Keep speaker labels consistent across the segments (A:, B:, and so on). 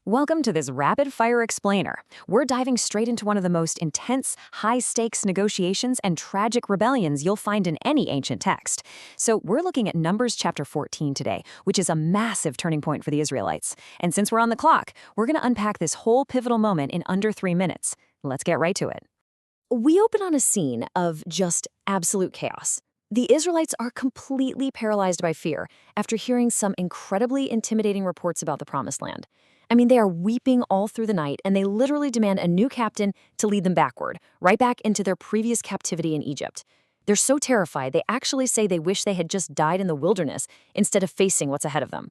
A: Welcome to this rapid fire explainer. We're diving straight into one of the most intense, high stakes negotiations and tragic rebellions you'll find in any ancient text. So, we're looking at Numbers chapter 14 today, which is a massive turning point for the Israelites. And since we're on the clock, we're going to unpack this whole pivotal moment in under 3 minutes. Let's get right to it. We open on a scene of just absolute chaos. The Israelites are completely paralyzed by fear after hearing some incredibly intimidating reports about the Promised Land. I mean, they are weeping all through the night, and they literally demand a new captain to lead them backward, right back into their previous captivity in Egypt. They're so terrified, they actually say they wish they had just died in the wilderness instead of facing what's ahead of them.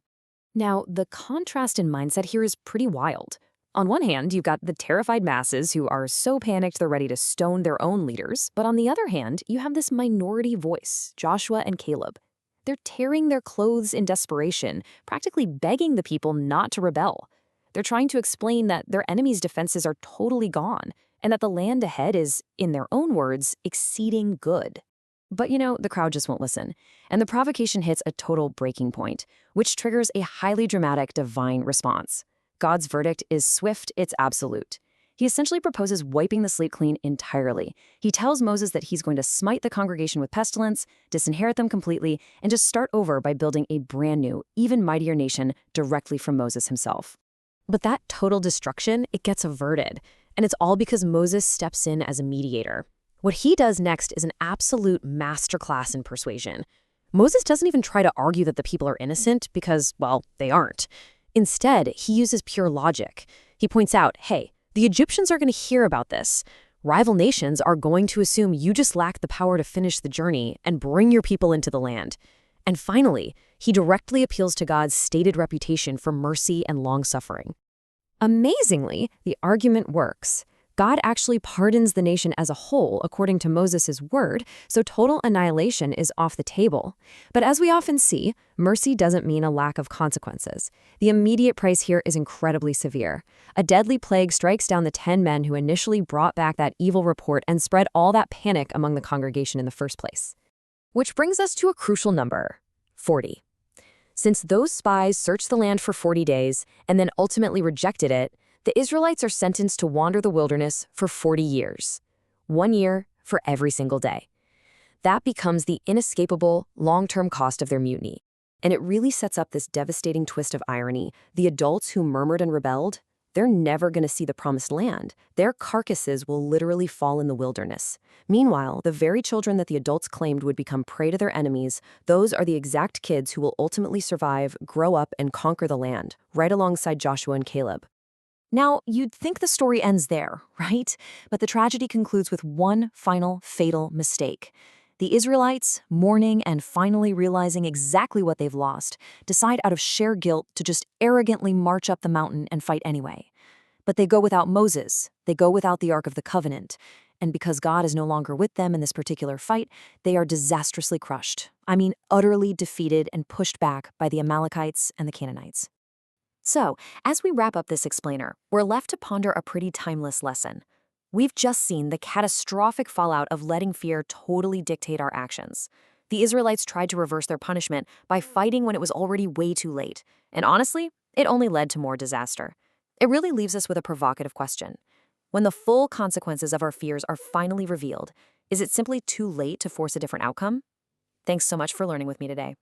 A: Now, the contrast in mindset here is pretty wild. On one hand, you've got the terrified masses who are so panicked they're ready to stone their own leaders, but on the other hand, you have this minority voice, Joshua and Caleb. They're tearing their clothes in desperation, practically begging the people not to rebel. They're trying to explain that their enemies' defenses are totally gone, and that the land ahead is, in their own words, exceeding good. But the crowd just won't listen, and the provocation hits a total breaking point, which triggers a highly dramatic divine response. God's verdict is swift, it's absolute. He essentially proposes wiping the slate clean entirely. He tells Moses that he's going to smite the congregation with pestilence, disinherit them completely, and just start over by building a brand new, even mightier nation directly from Moses himself. But that total destruction, it gets averted, and it's all because Moses steps in as a mediator. What he does next is an absolute masterclass in persuasion. Moses doesn't even try to argue that the people are innocent because, well, they aren't. Instead, he uses pure logic. He points out, hey, the Egyptians are going to hear about this. Rival nations are going to assume you just lack the power to finish the journey and bring your people into the land. And finally, he directly appeals to God's stated reputation for mercy and long-suffering. Amazingly, the argument works. God actually pardons the nation as a whole according to Moses' word, so total annihilation is off the table. But as we often see, mercy doesn't mean a lack of consequences. The immediate price here is incredibly severe. A deadly plague strikes down the 10 men who initially brought back that evil report and spread all that panic among the congregation in the first place. Which brings us to a crucial number, 40. Since those spies searched the land for 40 days and then ultimately rejected it, the Israelites are sentenced to wander the wilderness for 40 years. 1 year for every single day. That becomes the inescapable, long-term cost of their mutiny. And it really sets up this devastating twist of irony. The adults who murmured and rebelled, they're never going to see the promised land. Their carcasses will literally fall in the wilderness. Meanwhile, the very children that the adults claimed would become prey to their enemies, those are the exact kids who will ultimately survive, grow up, and conquer the land, right alongside Joshua and Caleb. Now, you'd think the story ends there, right? But the tragedy concludes with one final, fatal mistake. The Israelites, mourning and finally realizing exactly what they've lost, decide out of sheer guilt to just arrogantly march up the mountain and fight anyway. But they go without Moses, they go without the Ark of the Covenant, and because God is no longer with them in this particular fight, they are disastrously crushed. I mean, utterly defeated and pushed back by the Amalekites and the Canaanites. So, as we wrap up this explainer, we're left to ponder a pretty timeless lesson. We've just seen the catastrophic fallout of letting fear totally dictate our actions. The Israelites tried to reverse their punishment by fighting when it was already way too late. And honestly, it only led to more disaster. It really leaves us with a provocative question. When the full consequences of our fears are finally revealed, is it simply too late to force a different outcome? Thanks so much for learning with me today.